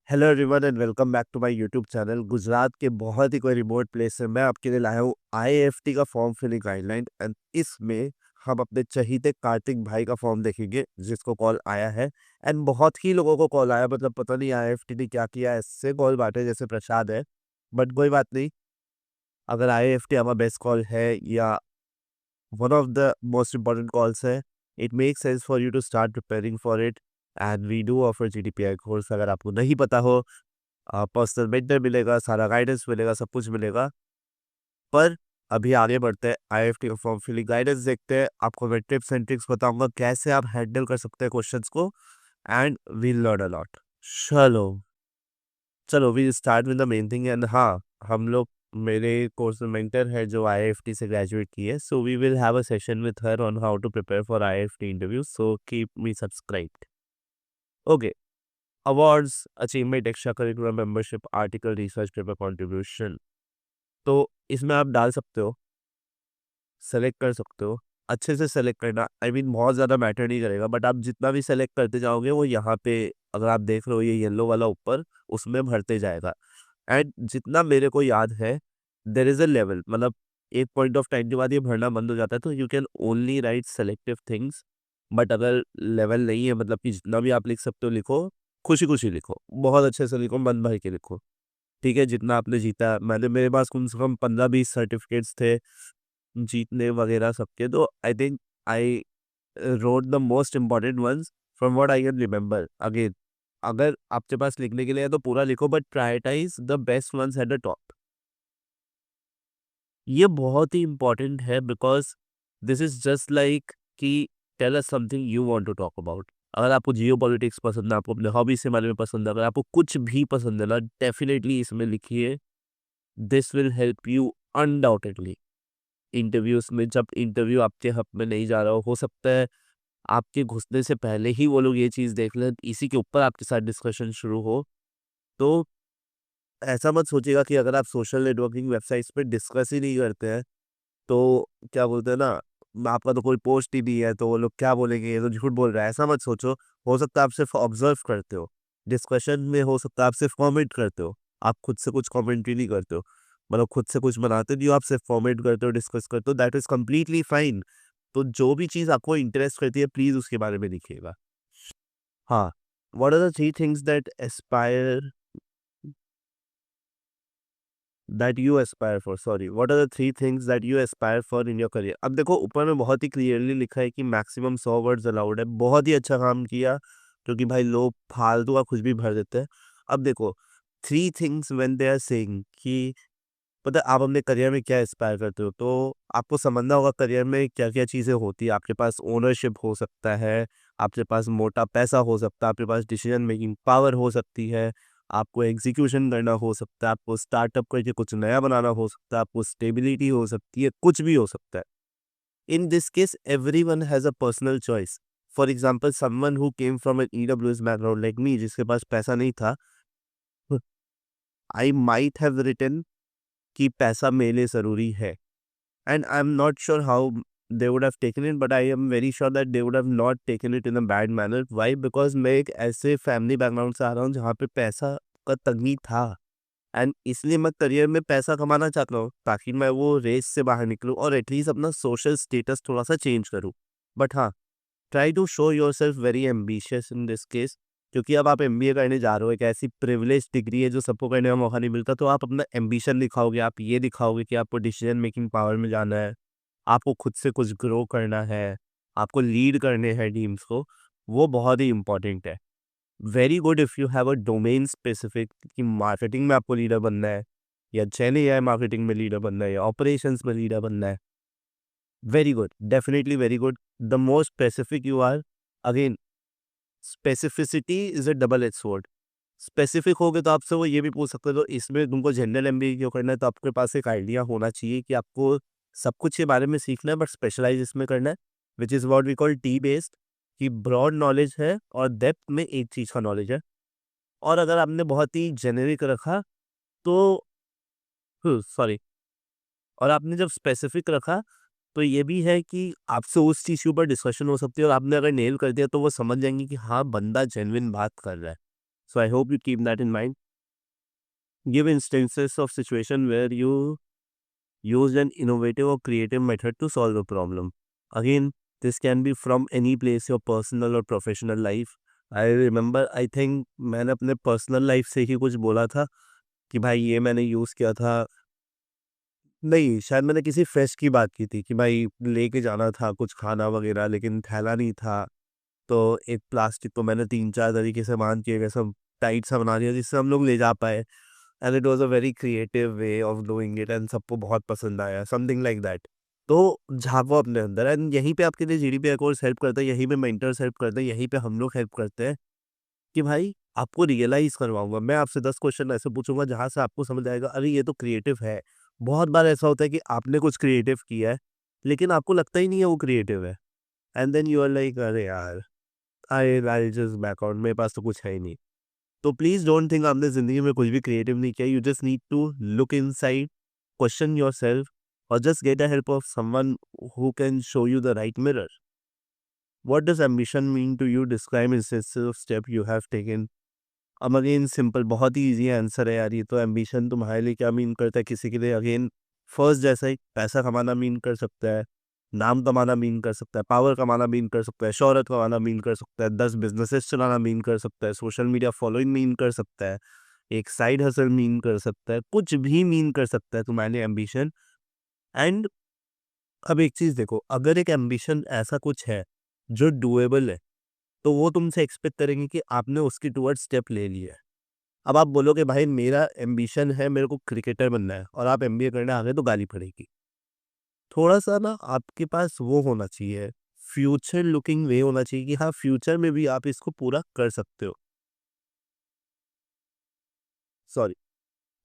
Hello everyone and welcome back to my YouTube channel. Gujarat के बहुत ही कोई रिमोट प्लेस से मैं आपके लिए लाया हूँ आईएएफटी का फॉर्म फिलिंग गाइडलाइन एंड इसमें हम अपने चहीते कार्तिक भाई का फॉर्म देखेंगे जिसको कॉल आया है। एंड बहुत ही लोगों को कॉल आया, मतलब पता नहीं आईएएफटी ने क्या किया, ऐसे कॉल बांटे जैसे प्रसाद है। बट कोई बात नहीं, अगर आईएएफटी हमारा बेस्ट कॉल है या one of the most important calls है, it makes sense for you to start preparing for it and we do offer GDPI course। अगर आपको नहीं पता हो, पर्सनल मेंटर मिलेगा, सारा गाइडेंस मिलेगा, सब कुछ मिलेगा। पर अभी आगे बढ़ते हैं, आईएफटी का फॉर्म फिलिंग गाइडेंस देखते हैं। आपको मैं टिप्स एंड ट्रिक्स बताऊंगा कैसे आप हैंडल कर सकते हैं क्वेश्चंस को and we'll learn a lot. चलो चलो we start with the main thing. And हाँ, हम लोग, मेरे कोर्स में मेंटर है जो आईएफटी से ग्रेजुएट की है, so we will have a session with her on how to prepare for IFT interview, so keep me subscribed. Okay, awards, achievement, extra curricular membership, article, research paper contribution. तो इसमें आप डाल सकते हो, select कर सकते हो। अच्छे से सेलेक्ट करना, आई मीन बहुत ज़्यादा मैटर नहीं करेगा, बट आप जितना भी सेलेक्ट करते जाओगे वो यहाँ पे, अगर आप देख रहे हो ये येलो वाला ऊपर, उसमें भरते जाएगा। एंड जितना मेरे को याद है, देर इज़ अ लेवल, मतलब एक पॉइंट ऑफ टाइम के बाद ये भरना बंद हो जाता है, तो you can only right selective things. But अगर लेवल नहीं है, मतलब कि जितना भी आप लिख सकते हो लिखो, खुशी खुशी लिखो, बहुत अच्छे से लिखो, मन भर के लिखो। ठीक है, जितना आपने जीता, मैंने, मेरे पास कम से कम 15-20 सर्टिफिकेट्स थे जीतने वगैरह सबके, तो I think I wrote the most important once from what I can remember. Again, अगर आपके पास लिखने के लिए है तो पूरा लिखो, but prioritise the best ones at the top. ये बहुत ही इम्पोर्टेंट है because this is just like कि tell us something you want to talk about. अगर आपको जियो पॉलिटिक्स पसंद है, आपको अपने हॉबीज के बारे में पसंद है, अगर आपको कुछ भी पसंद है ना, डेफिनेटली इसमें लिखिए। This will help you undoubtedly interviews में। जब इंटरव्यू आपके हक में नहीं जा रहा हो सकता है आपके घुसने से पहले ही वो लोग ये चीज़ देख लें, इसी के ऊपर आपके साथ डिस्कशन शुरू हो। तो ऐसा मत सोचिएगा कि अगर आप सोशल नेटवर्किंग वेबसाइट्स पे डिस्कस ही नहीं करते हैं, तो क्या बोलते हैं ना, आपका तो कोई पोस्ट ही नहीं है, तो वो लोग क्या बोलेंगे, ये तो झूठ बोल रहा है, ऐसा मत सोचो। हो सकता है आप सिर्फ ऑब्जर्व करते हो, डिस्कशन में हो सकता है आप सिर्फ कमेंट करते हो, आप खुद से कुछ कमेंट्री नहीं करते हो, मतलब खुद से कुछ बनाते नहीं हो, आप सिर्फ कमेंट करते हो, डिस्कस करते हो, दैट इज कम्प्लीटली फाइन। तो जो भी चीज़ आपको इंटरेस्ट करती है, प्लीज़ उसके बारे में लिखिएगा। हाँ, what are the three things that you aspire for, sorry, what are the three things that you aspire for in your career. अब देखो, ऊपर में बहुत ही क्लियरली लिखा है कि मैक्सिमम 100 वर्ड्स अलाउड है। बहुत ही अच्छा काम किया, क्योंकि भाई लोग फालतू का कुछ भी भर देते हैं। अब देखो, three things when they are saying कि, पता है आप अपने करियर में क्या एस्पायर करते हो, तो आपको समझना होगा करियर में क्या क्या चीज़ें होती है। आपके पास ओनरशिप हो सकता है, आपके पास मोटा पैसा हो सकता है, आपके पास डिसीजन मेकिंग पावर हो सकती है, आपको एग्जीक्यूशन करना हो सकता है, आपको स्टार्टअप करके कुछ नया बनाना हो सकता है, आपको स्टेबिलिटी हो सकती है, कुछ भी हो सकता है। In this case every one has a personal choice. For example, someone who came from an EWS background like me, जिसके पास पैसा नहीं था, आई माइट हैव रिटन कि पैसा मेरे लिए ज़रूरी है। And I'm not sure how they would have taken it, but I am very sure that they would have not taken it in a bad manner. Why? Because मैं एक ऐसे family background से आ रहा हूँ जहाँ पे पैसा का तंगी था, एंड इसलिए मैं करियर में पैसा कमाना चाहता हूँ ताकि मैं वो रेस से बाहर निकलूँ और एटलीस्ट अपना सोशल स्टेटस थोड़ा सा चेंज करूँ। बट हाँ, try to show yourself very ambitious in this case, क्योंकि अब आप एमबीए करने जा रहे हो, एक ऐसी प्रिविलेज डिग्री है जो सबको करने का मौका नहीं मिलता। तो आप अपना एम्बिशन दिखाओगे, आप ये दिखाओगे कि आपको डिसीजन मेकिंग पावर में जाना है, आपको खुद से कुछ ग्रो करना है, आपको लीड करने हैं टीम्स को। वो बहुत ही इंपॉर्टेंट है। Very good if you have a domain specific, कि मार्केटिंग में आपको लीडर बनना है, या जेन एआई मार्केटिंग में लीडर बनना है, या ऑपरेशंस में लीडर बनना है। Very good, definitely very good. The more specific you are, again, specificity is a double edge sword. Specific हो गए तो आपसे वो ये भी पूछ सकते हो, तो इसमें तुमको जनरल एमबीए क्यों करना है, तो आपके पास एक आइडिया होना चाहिए कि आपको सब कुछ के बारे में सीखना है, बट स्पेशलाइज इसमें करना है, which is what we call T based, कि ब्रॉड नॉलेज है और डेप्थ में एक चीज़ का नॉलेज है। और अगर आपने बहुत ही जेनेरिक रखा तो, सॉरी, और आपने जब स्पेसिफिक रखा तो ये भी है कि आपसे उस चीज़ के ऊपर डिस्कशन हो सकती है, और आपने अगर नेल कर दिया तो वो समझ जाएंगे कि हाँ, बंदा जेन्युइन बात कर रहा है। So I hope you keep that in mind. Give instances of situation where you used an innovative or creative method to solve a problem. Again, this can be from any place, your personal or professional life. I remember, I think मैंने अपने personal life से ही कुछ बोला था कि भाई ये मैंने यूज़ किया था। नहीं, शायद मैंने किसी फेस्ट की बात की थी कि भाई लेके जाना था कुछ खाना वगैरह, लेकिन थैला नहीं था। तो एक प्लास्टिक को मैंने 3-4 तरीके से बाँध के ऐसा टाइट सा बना दिया जिससे हम लोग ले जा पाए। And it was a very creative way of doing it and सबको बहुत पसंद आया, समथिंग लाइक दैट। तो झाँको अपने अंदर एंड यहीं पे आपके लिए जीडीपी अकोर्स हेल्प करता है, यहीं पे मेंटर्स हेल्प करते हैं, यहीं पे हम लोग हेल्प करते हैं कि भाई आपको रियलाइज़ करवाऊँगा। मैं आपसे 10 क्वेश्चन ऐसे पूछूँगा जहाँ से आपको समझ आएगा, अरे ये तो क्रिएटिव है। बहुत बार ऐसा होता है कि आपने कुछ क्रिएटिव किया है, लेकिन आपको लगता ही नहीं है वो क्रिएटिव है। And then you are like अरे यार! आई जस्ट बैक आउट, मेरे पास तो कुछ है ही नहीं। तो प्लीज़ डोंट थिंक आपने ज़िंदगी में कुछ भी क्रिएटिव नहीं किया। You just need to look inside, question yourself और just get the help of someone who can show you the right mirror. What does ambition mean to you? Describe instances of step you have taken. अब again simple, बहुत ही easy answer है यार ये तो। Ambition तुम्हारे लिए क्या मीन करता है? किसी के लिए अगेन फर्स्ट जैसा ही पैसा कमाना मीन कर सकता है, नाम कमाना मीन कर सकता है, पावर कमाना मीन कर सकता है, शोहरत कमाना मीन कर सकता है, 10 बिज़नेसेस चलाना मीन कर सकता है, सोशल मीडिया फॉलोइंग मीन कर सकता है, एक साइड हसल मीन कर सकता है, कुछ भी मीन कर सकता है तुम्हारे लिए एम्बिशन। एंड अब एक चीज़ देखो, अगर एक एम्बिशन ऐसा कुछ है जो डूएबल है, तो वो तुमसे एक्सपेक्ट करेंगे कि आपने उसकी टुवर्ड्स स्टेप ले लिया है। अब आप बोलोगे भाई मेरा एम्बिशन है, मेरे को क्रिकेटर बनना है और आप एमबीए करने आ गए तो गाली पड़ेगी। थोड़ा-सा ना आपके पास वो होना चाहिए, फ्यूचर लुकिंग वे होना चाहिए कि हाँ, फ्यूचर में भी आप इसको पूरा कर सकते हो। सॉरी,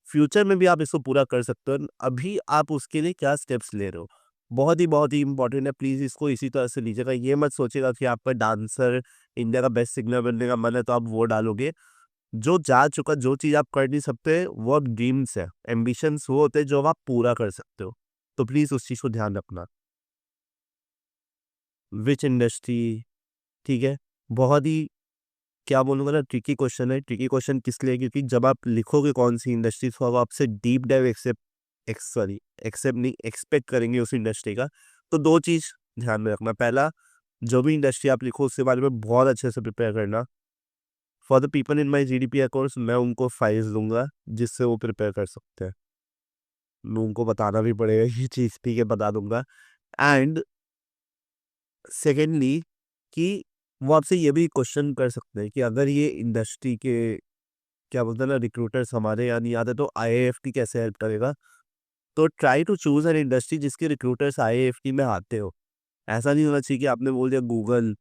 फ्यूचर में भी आप इसको पूरा कर सकते हो। अभी आप उसके लिए क्या स्टेप्स ले रहे हो? बहुत ही इम्पोर्टेंट है, प्लीज़ इसको इसी तरह से लीजिएगा। ये मत सोचिएगा कि आपका डांसर, इंडिया का बेस्ट सिंगर बनने का मन है तो आप वो डालोगे। जो जा चुका, जो चीज़ आप कर नहीं सकते, वो अब ड्रीम्स है। एम्बिशंस वो होते हैं जो आप पूरा कर सकते हो। तो प्लीज़ उस चीज़ को ध्यान रखना। व्हिच इंडस्ट्री, ठीक है? बहुत ही क्या बोलूँगा ना, ट्रिकी क्वेश्चन है। ट्रिकी क्वेश्चन किस लिए? क्योंकि जब आप लिखोगे कौन-सी इंडस्ट्री, तो अब आपसे डीप डाइव एक्सेप्ट नहीं, एक्सपेक्ट करेंगे उस इंडस्ट्री का। तो 2 चीज़ ध्यान में रखना। पहला, जो भी इंडस्ट्री आप लिखो उसके बारे में बहुत अच्छे से प्रिपेयर करना। For the people in my GDPI course मैं उनको फाइल्स दूँगा जिससे वो प्रिपेयर कर सकते हैं। मैं उनको बताना भी पड़ेगा ये चीज़, ठीक है, बता दूँगा। एंड सेकेंडली कि वो आपसे ये भी क्वेश्चन कर सकते हैं कि अगर ये इंडस्ट्री के क्या बोलते हैं ना रिक्रूटर्स हमारे यहाँ नहीं आते तो आईएएफटी कैसे हेल्प करेगा? तो try to choose an industry जिसके रिक्रूटर्स आईएएफटी में आते हो। ऐसा नहीं होना चाहिए कि आपने बोल दिया गूगल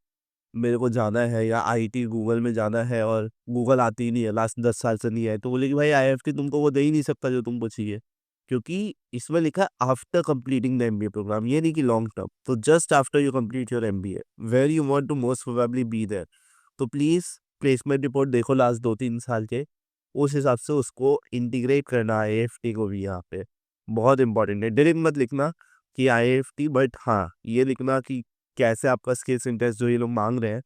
मेरे को जाना है या आईटी गूगल में जाना है और गूगल आती ही नहीं है, लास्ट 10 साल से नहीं आई, तो बोले कि भाई आईएफटी तुमको वो दे ही नहीं सकता जो तुमको चाहिए। क्योंकि इसमें लिखा है after completing the MBA program, ये नहीं कि लॉन्ग टर्म। तो just after you complete your MBA, where you want to most probably be there. तो प्लीज़ प्लेसमेंट रिपोर्ट देखो लास्ट 2-3 साल के, उस हिसाब से उसको इंटीग्रेट करना आईएफटी को भी यहाँ पे, बहुत इंपॉर्टेंट है। डायरेक्ट मत लिखना कि आईएफटी, बट हाँ, ये लिखना कि कैसे आपका स्किल्स इंटरेस्ट जो ये लोग माँग रहे हैं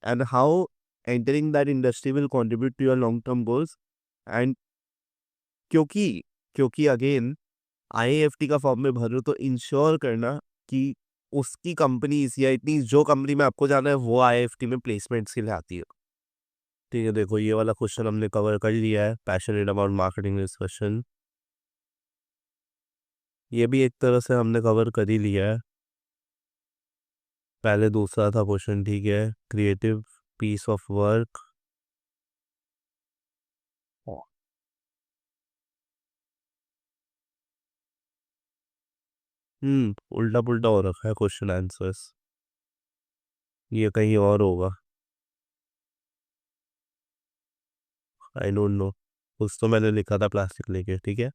and how entering that industry will contribute to your long term goals. And क्योंकि क्योंकि अगेन आईएएफटी का फॉर्म में भर रहे हो तो इंश्योर करना कि उसकी कंपनीज़ या इतनी जो कंपनी में आपको जाना है वो आईएएफटी में प्लेसमेंट्स के लिए आती है। ठीक है, देखो ये वाला क्वेश्चन हमने कवर कर लिया है, passionate about marketing this question. ये भी एक तरह से हमने कवर कर ही लिया है। पहले दूसरा था क्वेश्चन, ठीक है, क्रिएटिव पीस ऑफ वर्क। उल्टा-पुल्टा हो रखा है क्वेश्चन आंसर्स। ये कहीं और होगा, आई डोंट नो। कुछ तो मैंने लिखा था प्लास्टिक लेके, ठीक है।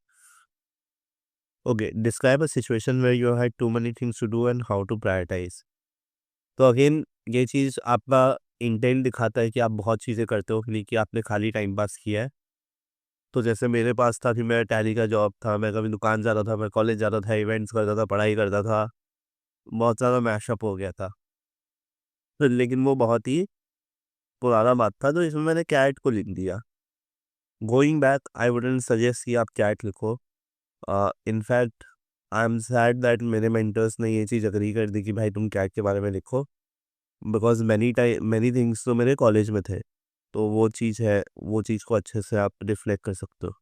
Okay, describe a situation where you had to many things to do and how to prioritize. तो अगेन ये चीज़ आपका इंटेंट दिखाता है कि आप बहुत चीज़ें करते हो, नहीं कि आपने खाली टाइम पास किया है। तो जैसे मेरे पास था कि मैं टैली का जॉब था, मैं कभी दुकान जाता था, मैं कॉलेज जाता था, इवेंट्स करता था, पढ़ाई करता था, बहुत ज़्यादा मैशअप हो गया था। तो लेकिन वो बहुत ही पुराना बात था, तो इसमें मैंने कैट को लिख दिया। Going back I wouldn't suggest कि आप कैट लिखो। In fact I am sad that मेरे मेंटर्स ने ये चीज़ अग्री कर दी कि भाई तुम कैट के बारे में लिखो, बिकॉज मैनी थिंग्स तो मेरे कॉलेज में थे, तो वो चीज़ है, वो चीज़ को अच्छे से आप रिफ्लेक्ट कर सकते हो।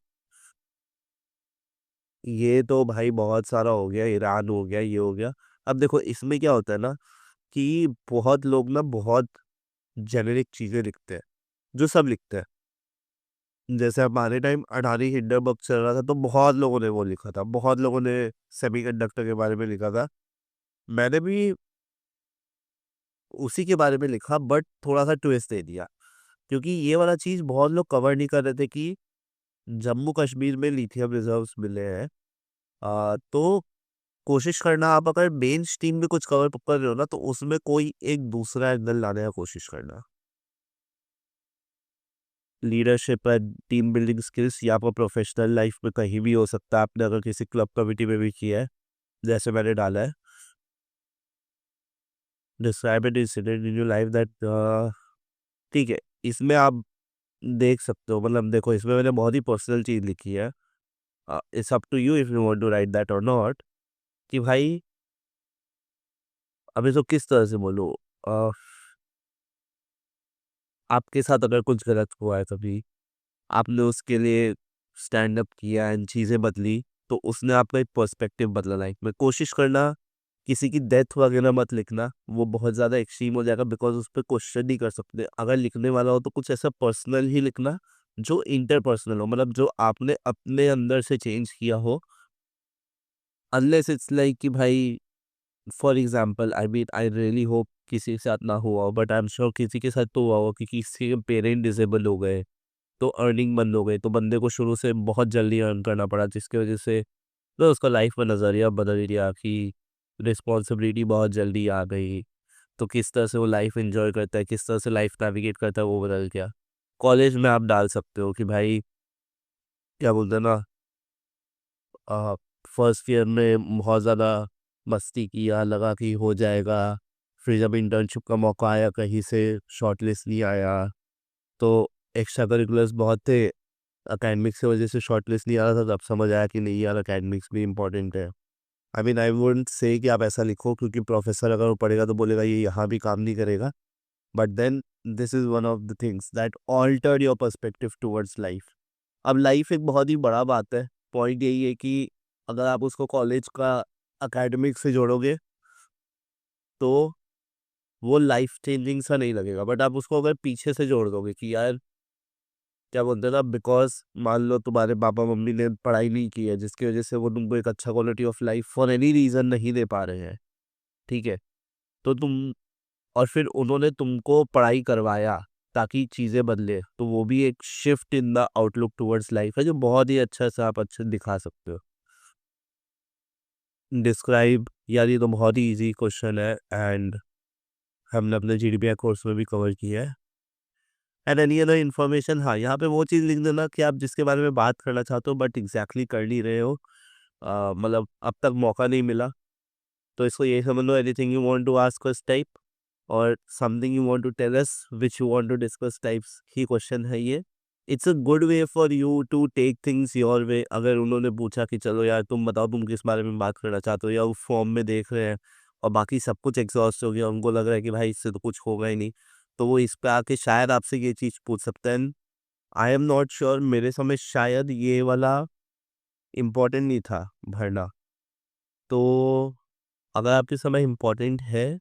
ये तो भाई बहुत सारा हो गया, ईरान हो गया, ये हो गया। अब देखो इसमें क्या होता है ना, कि बहुत लोग ना बहुत जेनेरिक चीज़ें लिखते हैं, जो सब लिखते हैं। जैसे हमारे टाइम अडानी हिंडनबर्ग चल रहा था, तो बहुत लोगों ने वो लिखा था, बहुत लोगों ने सेमीकंडक्टर के बारे में लिखा था। मैंने भी उसी के बारे में लिखा, बट थोड़ा सा ट्विस्ट दे दिया, क्योंकि ये वाला चीज़ बहुत लोग कवर नहीं कर रहे थे कि जम्मू कश्मीर में लिथियम रिजर्व्स मिले हैं। तो कोशिश करना, आप अगर मेन स्ट्रीम में कुछ कवर कर रहे हो ना, तो उसमें कोई एक दूसरा एंगल लाने का कोशिश करना। लीडरशिप है, टीम बिल्डिंग स्किल्स, या आपको प्रोफेशनल लाइफ में कहीं भी हो सकता है। आपने अगर किसी क्लब कमिटी में भी किया है, जैसे मैंने डाला है, describe an incident in your life that, ठीक है, इसमें आप देख सकते हो, मतलब देखो इसमें मैंने बहुत ही पर्सनल चीज़ लिखी है। It's up to you if you want to write that और नॉट, कि भाई अब इसको किस तरह से बोलूँ। अ, आपके साथ अगर कुछ गलत हुआ है कभी, आपने उसके लिए स्टैंड अप किया एंड चीज़ें बदली, तो उसने आपका एक पर्सपेक्टिव बदला लाइफ में। कोशिश करना किसी की डेथ वगैरह मत लिखना, वो बहुत ज़्यादा एक्सट्रीम हो जाएगा, बिकॉज़ उस पे क्वेश्चन नहीं कर सकते। अगर लिखने वाला हो तो कुछ ऐसा पर्सनल ही लिखना, जो इंटरपर्सनल हो, मतलब जो आपने अपने अंदर से चेंज किया हो। अनलेस इट्स लाइक कि भाई for example, I mean I really hope किसी के साथ ना हुआ हो, बट आई एम श्योर किसी के साथ तो हुआ हो कि किसी के पेरेंट डिसेबल हो गए, तो अर्निंग बंद हो गई, तो बंदे को शुरू से बहुत जल्दी अर्न करना पड़ा, जिसकी वजह से तो उसका लाइफ में नज़रिया बदल गया, कि रिस्पॉन्सिबिलिटी बहुत जल्दी आ गई। तो किस तरह से वो लाइफ एंजॉय करता है, किस तरह से लाइफ नेविगेट करता है, वो बदल गया। कॉलेज में आप डाल सकते हो कि भाई क्या बोलते हैं ना, फर्स्ट ईयर में बहुत ज़्यादा मस्ती किया, लगा कि हो जाएगा। फिर जब इंटर्नशिप का मौका आया, कहीं से शॉर्ट लिस्ट नहीं आया, तो एक्स्ट्रा करिकुलर्स बहुत थे, एकेडमिक्स की वजह से शॉर्ट लिस्ट नहीं आ रहा था, तब समझ आया कि नहीं यार, एकेडमिक्स भी इंपॉर्टेंट है। I mean I wouldn't say कि आप ऐसा लिखो, क्योंकि प्रोफेसर अगर वो पढ़ेगा तो बोलेगा ये यहाँ भी काम नहीं करेगा, but then this is one of the things that altered your perspective towards life. अब लाइफ एक बहुत ही बड़ा बात है। पॉइंट यही है कि अगर आप उसको कॉलेज का एकेडमिक से जोड़ोगे, तो वो लाइफ चेंजिंग सा नहीं लगेगा, बट आप उसको अगर पीछे से जोड़ दोगे कि यार क्या बोलते हैं ना, बिकॉज मान लो तुम्हारे पापा मम्मी ने पढ़ाई नहीं की है, जिसकी वजह से वो तुमको एक अच्छा quality of life for any reason नहीं दे पा रहे हैं, ठीक है, तो तुम, और फिर उन्होंने तुमको पढ़ाई करवाया ताकि चीज़ें बदले, तो वो भी एक shift in the outlook towards life है, जो बहुत ही अच्छा से आप अच्छे दिखा सकते हो। डिस्क्राइब, यार ये तो बहुत ही इजी क्वेश्चन है, एंड हमने अपने जीडीपीआई कोर्स में भी कवर किया है। एंड एनी अदर इन्फॉर्मेशन, हाँ, यहाँ पे वो चीज़ लिख देना कि आप जिसके बारे में बात करना चाहते हो, बट एग्जैक्टली कर नहीं रहे हो। मतलब अब तक मौका नहीं मिला, तो इसको यही समझ लो, anything you want to ask us type, और something you want to tell us which you want to discuss types ही क्वेश्चन है ये। It's a good way for you to take things your way. अगर उन्होंने पूछा कि चलो यार तुम बताओ तुम किस बारे में बात करना चाहते हो, या वो फॉर्म में देख रहे हैं और बाकी सब कुछ एग्जॉस्ट हो गया, उनको लग रहा है कि भाई इससे तो कुछ होगा ही नहीं, तो वो इस पे आके शायद आपसे ये चीज़ पूछ सकते हैं। आई एम नॉट श्योर, मेरे समय शायद ये वाला इम्पोर्टेंट नहीं था भरना, तो अगर आपके समय इम्पोर्टेंट है,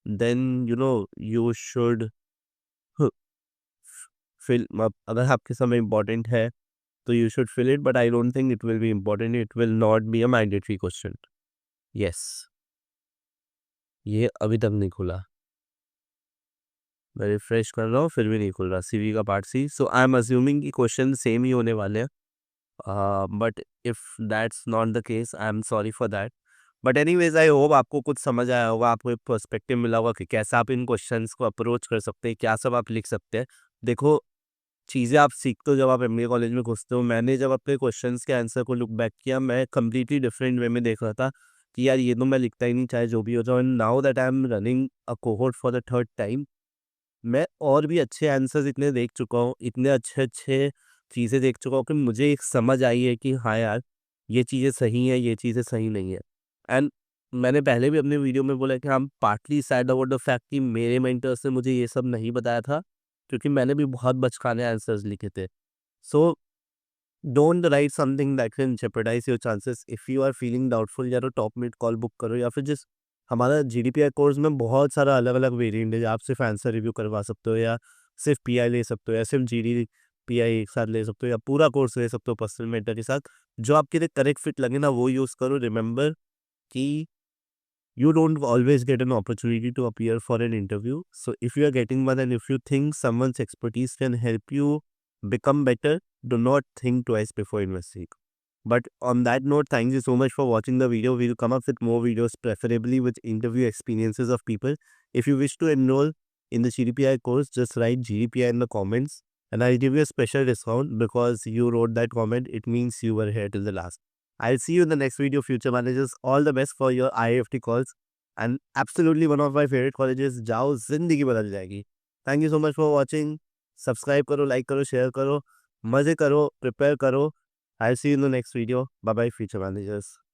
then you know you should fill, अगर आपके समय इम्पोर्टेंट है तो you should fill it, but I don't think it will be important, it will not be a mandatory question. Yes, ये अभी तक नहीं खुला, मैं रिफ्रेश कर रहा हूँ फिर भी नहीं खुल रहा, सीवी का part C, so I am assuming कि क्वेश्चन सेम ही होने वाले हैं, but if that's not the case I am sorry for that. But anyways I hope आपको कुछ समझ आया होगा, आपको एक पर्सपेक्टिव मिला होगा कि कैसे आप इन क्वेश्चंस को अप्रोच कर सकते हैं, क्या सब आप लिख सकते हैं। देखो, चीज़ें आप सीखते हो जब आप एमबीए कॉलेज में घुसते हो। मैंने जब अपने क्वेश्चंस के आंसर को लुक बैक किया, मैं कंप्लीटली डिफरेंट वे में देख रहा था कि यार ये तो मैं लिखता ही नहीं, चाहे जो भी हो जाए। Now that I am running a cohort for the third time, मैं और भी अच्छे आंसर्स इतने देख चुका हूँ, इतने अच्छे-अच्छे चीज़ें देख चुका हूँ कि मुझे एक समझ आई है कि हाँ यार, ये चीज़ें सही हैं, ये चीज़ें सही नहीं है। एंड मैंने पहले भी अपने वीडियो में बोला कि I am partly sad about the fact कि मेरे मेंटर्स ने मुझे ये सब नहीं बताया था, क्योंकि मैंने भी बहुत बचकाने आंसर्स लिखे थे। So don't write something that can jeopardize your chances. If you are feeling doubtful, या तो टॉप मिड कॉल बुक करो, या फिर जिस हमारा जीडीपीआई कोर्स में बहुत सारा अलग अलग वेरिएंट है। आप सिर्फ आंसर रिव्यू करवा सकते हो, या सिर्फ पीआई ले सकते हो, या सिर्फ जीडी पीआई एक साथ ले सकते हो, या पूरा कोर्स ले सकते हो पर्सनल मेंटर के साथ। जो आपके लिए करेक्ट फिट लगे ना, वो यूज़ करो। रिमेंबर कि you don't always get an opportunity to appear for an interview. So if you are getting one and if you think someone's expertise can help you become better, do not think twice before investing. But on that note, thank you so much for watching the video. We'll come up with more videos, preferably with interview experiences of people. If you wish to enroll in the GDPI course, just write GDPI in the comments and I'll give you a special discount because you wrote that comment. It means you were here till the last. I'll see you in the next video, future managers. All the best for your IFT calls. And absolutely one of my favorite colleges. जाओ, जिंदगी बदल जाएगी. Thank you so much for watching. Subscribe करो, like करो, share करो, मजे करो, prepare करो. I'll see you in the next video. Bye bye, future managers.